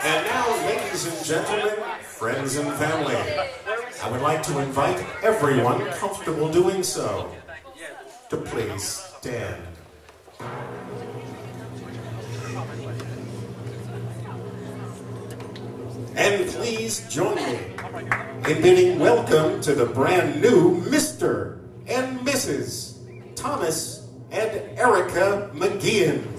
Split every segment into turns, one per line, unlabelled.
And now, ladies and gentlemen, friends and family, I would like to invite everyone comfortable doing so to please stand. And please join me in bidding welcome to the brand new Mr. and Mrs. Thomas and Erica McGeehan.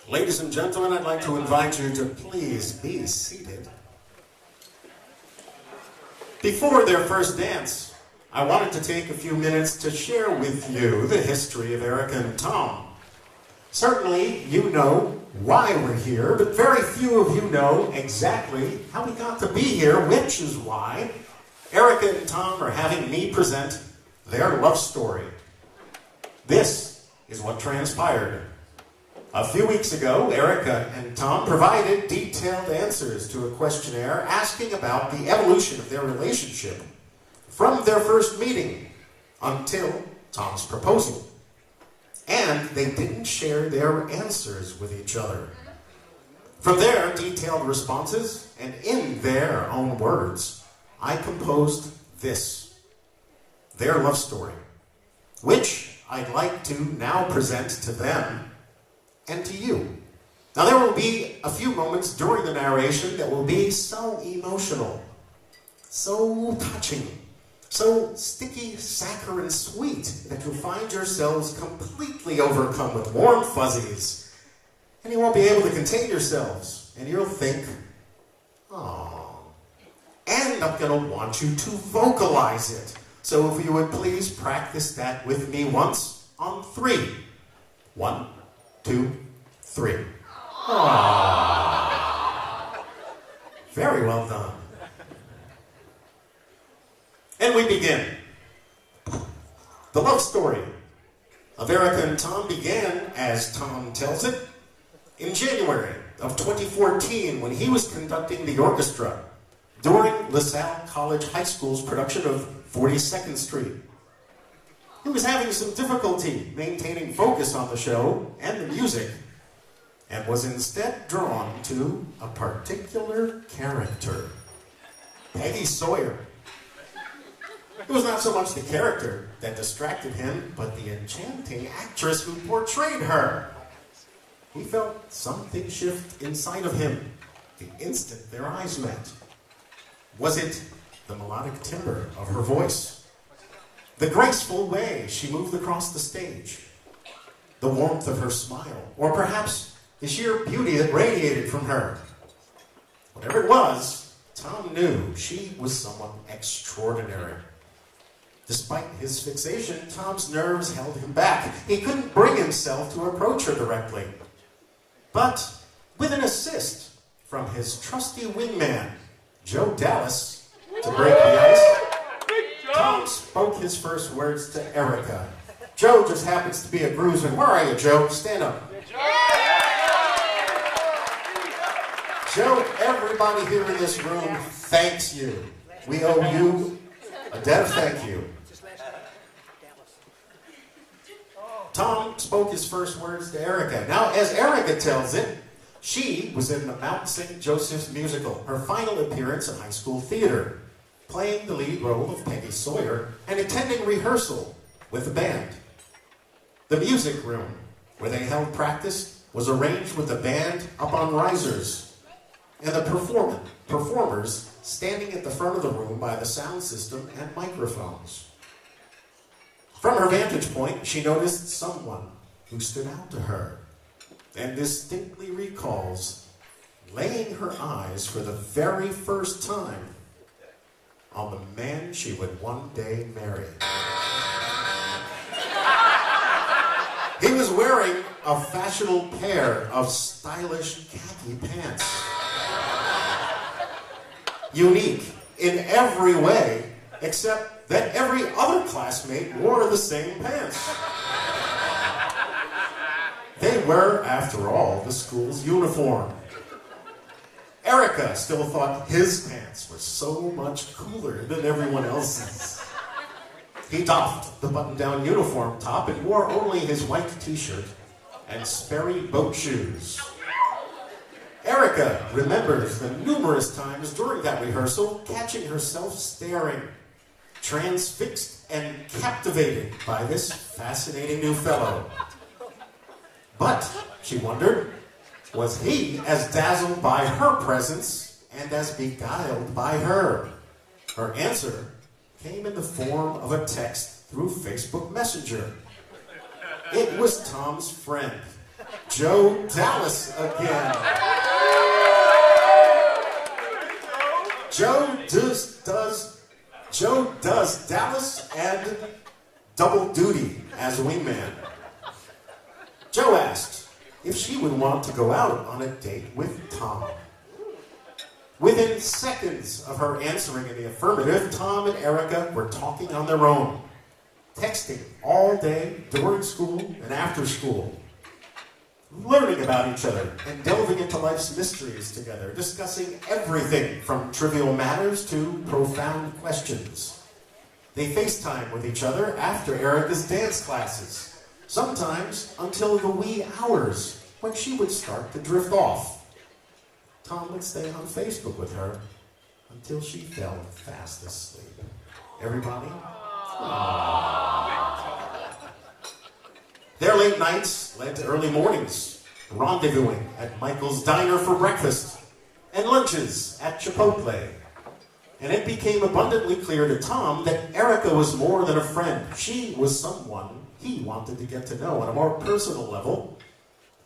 Ladies and gentlemen, I'd like to invite you to please be seated. Before their first dance, I wanted to take a few minutes to share with you the history of Erica and Tom. Certainly, you know why we're here, but very few of you know exactly how we got to be here, which is why Erica and Tom are having me present their love story. This is what transpired. A few weeks ago, Erica and Tom provided detailed answers to a questionnaire asking about the evolution of their relationship from their first meeting until Tom's proposal. And they didn't share their answers with each other. From their detailed responses, and in their own words, I composed this, their love story, which I'd like to now present to them and to you. Now there will be a few moments during the narration that will be so emotional, so touching, so sticky, saccharine sweet that you'll find yourselves completely overcome with warm fuzzies, and you won't be able to contain yourselves, and you'll think, oh. And I'm going to want you to vocalize it. So if you would please practice that with me once on 3. 1, 2, 3. Aww. Very well done. And we begin. The love story of Erica and Tom began, as Tom tells it, in January of 2014 when he was conducting the orchestra during LaSalle College High School's production of 42nd Street. He was having some difficulty maintaining focus on the show and the music, and was instead drawn to a particular character, Peggy Sawyer. It was not so much the character that distracted him, but the enchanting actress who portrayed her. He felt something shift inside of him the instant their eyes met. Was it the melodic timbre of her voice? The graceful way she moved across the stage? The warmth of her smile? Or perhaps the sheer beauty that radiated from her? Whatever it was, Tom knew she was someone extraordinary. Despite his fixation, Tom's nerves held him back. He couldn't bring himself to approach her directly. But with an assist from his trusty wingman, Joe Dallas, to break the ice, Tom spoke his first words to Erica. Joe just happens to be a groomsman. Where are you, Joe? Stand up. Joe, everybody here in this room thanks you. We owe you a debt of thank you. Tom spoke his first words to Erica. Now, as Erica tells it, she was in the Mount St. Joseph's musical, her final appearance in high school theater, playing the lead role of Peggy Sawyer and attending rehearsal with the band. The music room, where they held practice, was arranged with the band up on risers, and the performers standing at the front of the room by the sound system and microphones. From her vantage point, she noticed someone who stood out to her and distinctly recalls laying her eyes for the very first time on the man she would one day marry. wearing a fashionable pair of stylish khaki pants. Unique in every way, except that every other classmate wore the same pants. They were, after all, the school's uniform. Erica still thought his pants were so much cooler than everyone else's. He doffed the button-down uniform top and wore only his white t-shirt and Sperry boat shoes. Erica remembers the numerous times during that rehearsal catching herself staring, transfixed and captivated by this fascinating new fellow. But, she wondered, was he as dazzled by her presence and as beguiled by her? Her answer came in the form of a text through Facebook Messenger. It was Tom's friend, Joe Dallas again. Joe does Dallas and double duty as a wingman. Joe asked if she would want to go out on a date with Tom. Within seconds of her answering in the affirmative, Tom and Erica were talking on their own, texting all day during school and after school, learning about each other and delving into life's mysteries together, discussing everything from trivial matters to profound questions. They FaceTime with each other after Erica's dance classes, sometimes until the wee hours when she would start to drift off. Tom would stay on Facebook with her until she fell fast asleep. Everybody? Aww. Their late nights led to early mornings, rendezvousing at Michael's Diner for breakfast, and lunches at Chipotle. And it became abundantly clear to Tom that Erica was more than a friend. She was someone he wanted to get to know on a more personal level,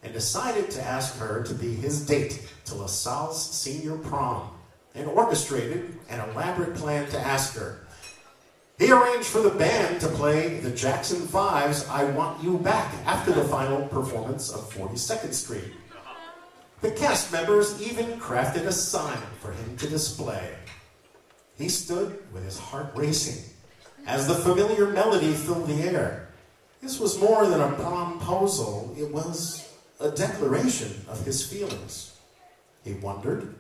and decided to ask her to be his date to LaSalle's senior prom, and orchestrated an elaborate plan to ask her. He arranged for the band to play the Jackson 5's I Want You Back after the final performance of 42nd Street. The cast members even crafted a sign for him to display. He stood with his heart racing as the familiar melody filled the air. This was more than a promposal, it was a declaration of his feelings. He wondered,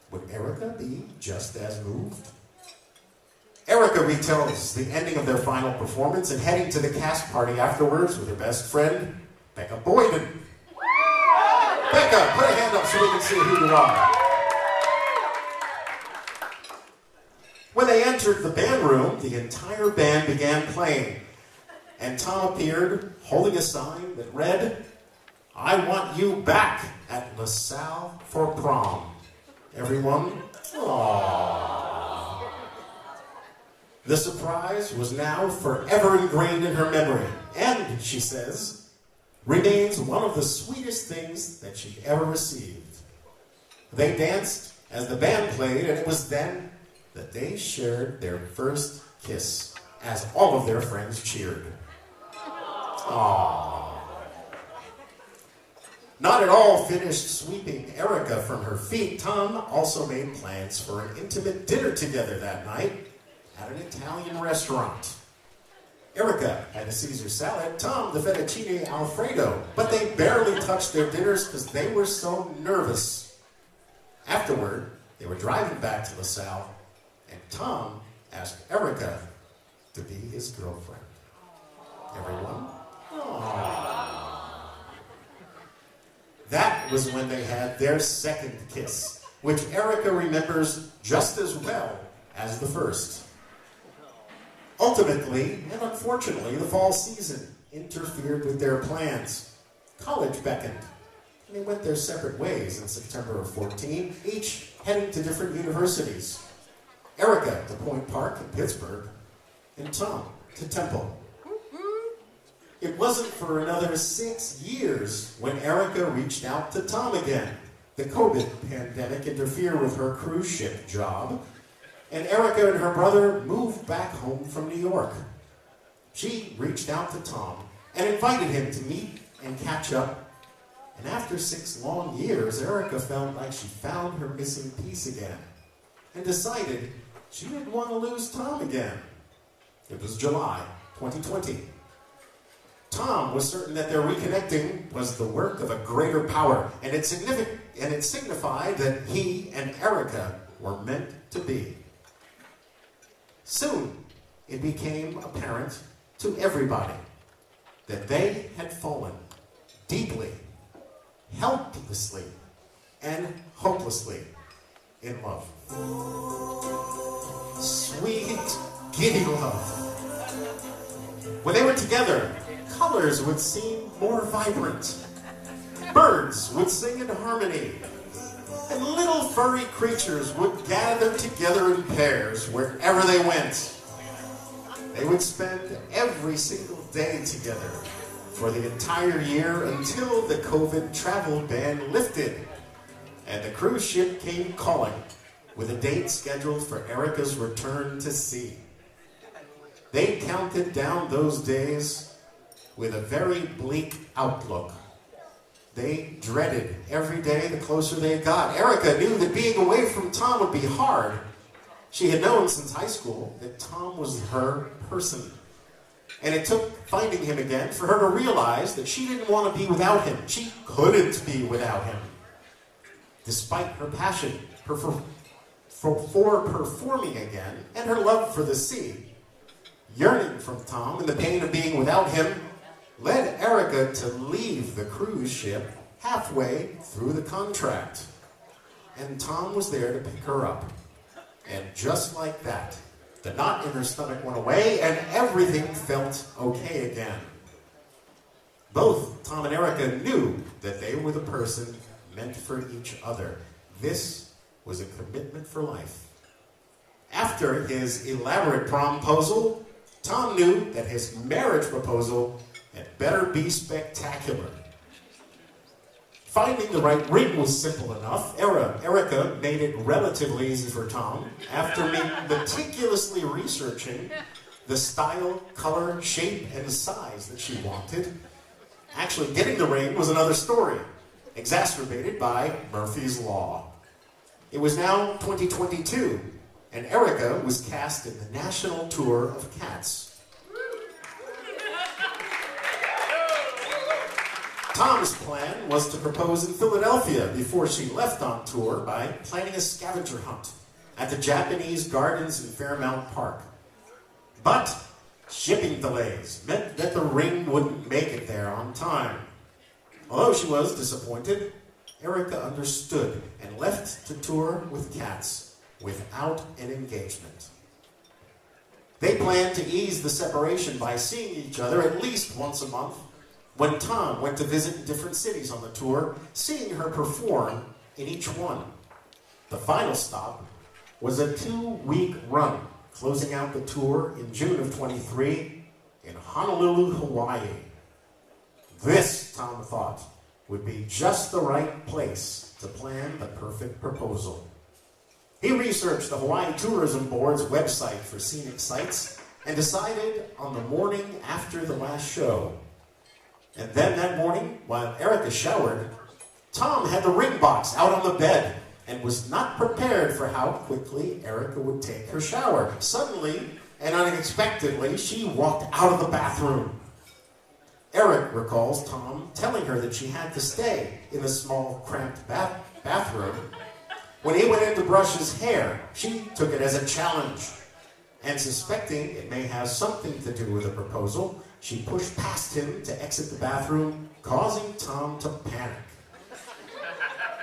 would Erica be just as moved? Erica retells the ending of their final performance and heading to the cast party afterwards with her best friend, Becca Boyden. Becca, put a hand up so we can see who you are. When they entered the band room, the entire band began playing, and Tom appeared holding a sign that read, I want you back at LaSalle for prom. Everyone? Aww. The surprise was now forever ingrained in her memory, and, she says, remains one of the sweetest things that she ever received. They danced as the band played, and it was then that they shared their first kiss, as all of their friends cheered. Aww. Not at all finished sweeping Erica from her feet, Tom also made plans for an intimate dinner together that night at an Italian restaurant. Erica had a Caesar salad, Tom the fettuccine alfredo, but they barely touched their dinners because they were so nervous. Afterward, they were driving back to LaSalle, and Tom asked Erica to be his girlfriend. Everyone? Aww. That was when they had their second kiss, which Erica remembers just as well as the first. Ultimately, and unfortunately, the fall season interfered with their plans. College beckoned, and they went their separate ways in September of 14, each heading to different universities. Erica to Point Park in Pittsburgh, and Tom to Temple. It wasn't for another 6 years when Erica reached out to Tom again. The COVID pandemic interfered with her cruise ship job, and Erica and her brother moved back home from New York. She reached out to Tom and invited him to meet and catch up. And after 6 long years, Erica felt like she found her missing piece again and decided she didn't want to lose Tom again. It was July 2020. Tom was certain that their reconnecting was the work of a greater power, and it signified that he and Erica were meant to be. Soon, it became apparent to everybody that they had fallen deeply, helplessly, and hopelessly in love. Sweet, giddy love. When they were together, colors would seem more vibrant. Birds would sing in harmony. And little furry creatures would gather together in pairs wherever they went. They would spend every single day together for the entire year until the COVID travel ban lifted and the cruise ship came calling with a date scheduled for Erica's return to sea. They counted down those days with a very bleak outlook. They dreaded every day the closer they got. Erica knew that being away from Tom would be hard. She had known since high school that Tom was her person. And it took finding him again for her to realize that she didn't want to be without him. She couldn't be without him. Despite her passion for performing again and her love for the sea, yearning from Tom and the pain of being without him led Erica to leave the cruise ship halfway through the contract. And Tom was there to pick her up. And just like that, the knot in her stomach went away and everything felt okay again. Both Tom and Erica knew that they were the person meant for each other. This was a commitment for life. After his elaborate promposal, Tom knew that his marriage proposal had better be spectacular. Finding the right ring was simple enough. Erica made it relatively easy for Tom after meticulously researching the style, color, shape, and size that she wanted. Actually, getting the ring was another story, exacerbated by Murphy's Law. It was now 2022, and Erica was cast in the national tour of Cats. Tom's plan was to propose in Philadelphia before she left on tour by planning a scavenger hunt at the Japanese Gardens in Fairmount Park. But shipping delays meant that the ring wouldn't make it there on time. Although she was disappointed, Erica understood and left to tour with Cats without an engagement. They planned to ease the separation by seeing each other at least once a month. When Tom went to visit different cities on the tour, seeing her perform in each one. The final stop was a 2-week run, closing out the tour in June of 23 in Honolulu, Hawaii. This, Tom thought, would be just the right place to plan the perfect proposal. He researched the Hawaii Tourism Board's website for scenic sites and decided on the morning after the last show. And then that morning, while Erica showered, Tom had the ring box out on the bed and was not prepared for how quickly Erica would take her shower. Suddenly and unexpectedly, she walked out of the bathroom. Eric recalls Tom telling her that she had to stay in the small, cramped bathroom. When he went in to brush his hair, she took it as a challenge. And suspecting it may have something to do with the proposal, she pushed past him to exit the bathroom, causing Tom to panic.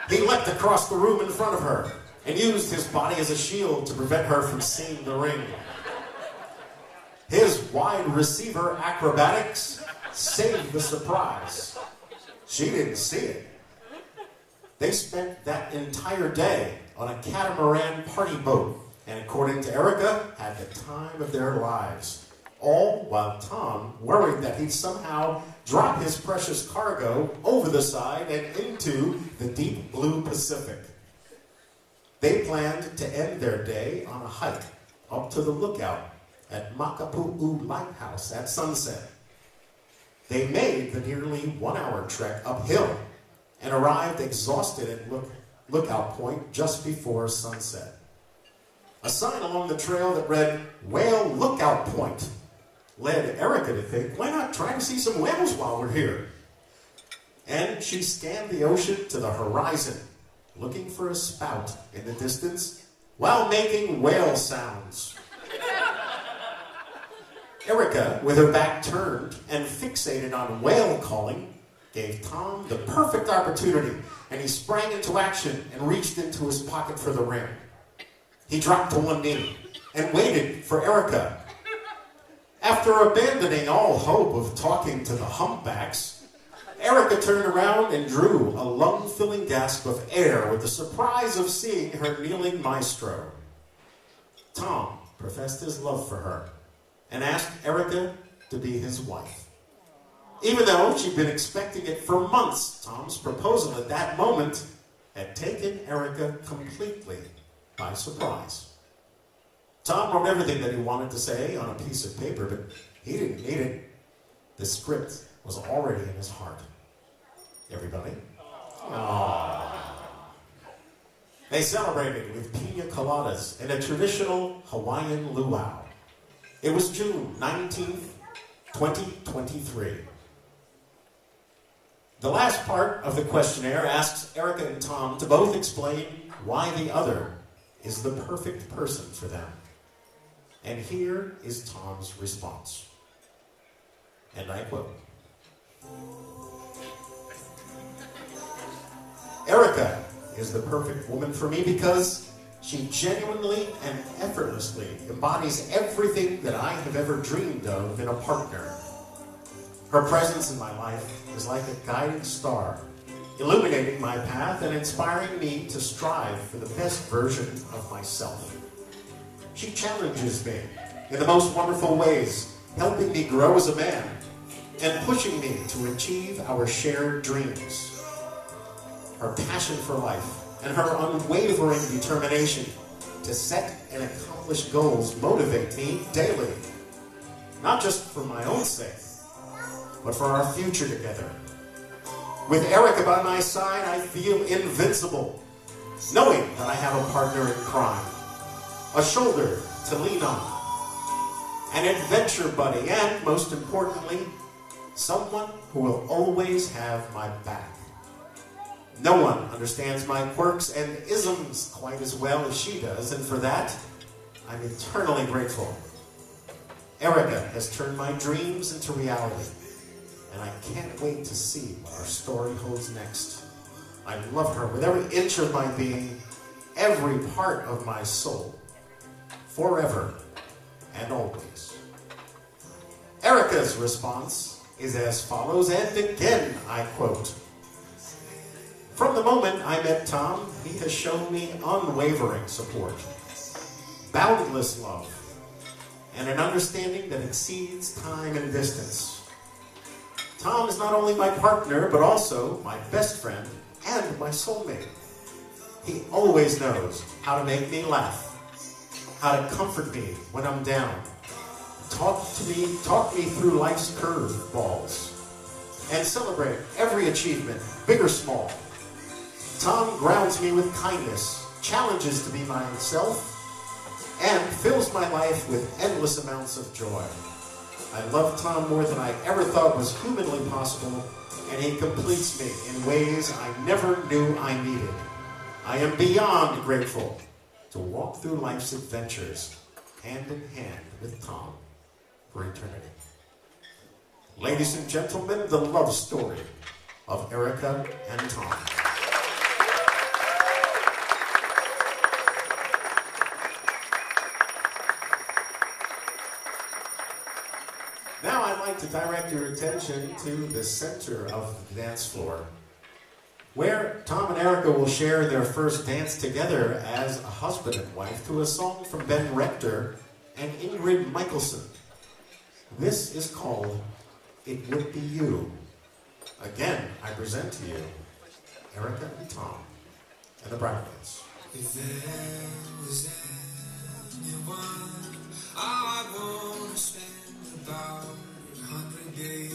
He leapt across the room in front of her and used his body as a shield to prevent her from seeing the ring. His wide receiver acrobatics saved the surprise. She didn't see it. They spent that entire day on a catamaran party boat, and according to Erica, had the time of their lives. All while Tom worried that he'd somehow drop his precious cargo over the side and into the deep blue Pacific. They planned to end their day on a hike up to the lookout at Makapu'u Lighthouse at sunset. They made the nearly 1 hour trek uphill and arrived exhausted at Lookout Point just before sunset. A sign along the trail that read, "Whale Lookout Point," led Erica to think, why not try to see some whales while we're here? And she scanned the ocean to the horizon, looking for a spout in the distance while making whale sounds. Erica, with her back turned and fixated on whale calling, gave Tom the perfect opportunity, and he sprang into action and reached into his pocket for the ring. He dropped to one knee and waited for Erica. After abandoning all hope of talking to the humpbacks, Erica turned around and drew a lung-filling gasp of air with the surprise of seeing her kneeling maestro. Tom professed his love for her and asked Erica to be his wife. Even though she'd been expecting it for months, Tom's proposal at that moment had taken Erica completely by surprise. Tom wrote everything that he wanted to say on a piece of paper, but he didn't need it. The script was already in his heart. Everybody? Aww. They celebrated with pina coladas and a traditional Hawaiian luau. It was June 19th, 2023. The last part of the questionnaire asks Erica and Tom to both explain why the other is the perfect person for them. And here is Tom's response. And I quote, "Erica is the perfect woman for me because she genuinely and effortlessly embodies everything that I have ever dreamed of in a partner. Her presence in my life is like a guiding star, illuminating my path and inspiring me to strive for the best version of myself. She challenges me in the most wonderful ways, helping me grow as a man and pushing me to achieve our shared dreams. Her passion for life and her unwavering determination to set and accomplish goals motivate me daily, not just for my own sake, but for our future together. With Erica by my side, I feel invincible, knowing that I have a partner in crime, a shoulder to lean on, an adventure buddy, and most importantly, someone who will always have my back. No one understands my quirks and isms quite as well as she does, and for that, I'm eternally grateful. Erica has turned my dreams into reality, and I can't wait to see what our story holds next. I love her with every inch of my being, every part of my soul, forever and always." Erica's response is as follows, and again I quote, "From the moment I met Tom, he has shown me unwavering support, boundless love, and an understanding that exceeds time and distance. Tom is not only my partner, but also my best friend and my soulmate. He always knows how to make me laugh, how to comfort me when I'm down, talk me through life's curveballs, and celebrate every achievement, big or small. Tom grounds me with kindness, challenges to be myself, and fills my life with endless amounts of joy. I love Tom more than I ever thought was humanly possible, and he completes me in ways I never knew I needed. I am beyond grateful to walk through life's adventures hand in hand with Tom for eternity." Ladies and gentlemen, the love story of Erica and Tom. Now I'd like to direct your attention to the center of the dance floor, where Tom and Erica will share their first dance together as a husband and wife to a song from Ben Rector and Ingrid Michaelson. This is called "It Would Be You." Again, I present to you Erica and Tom and the Bridesmaids.
If there was anyone I'd want to spend about 100 days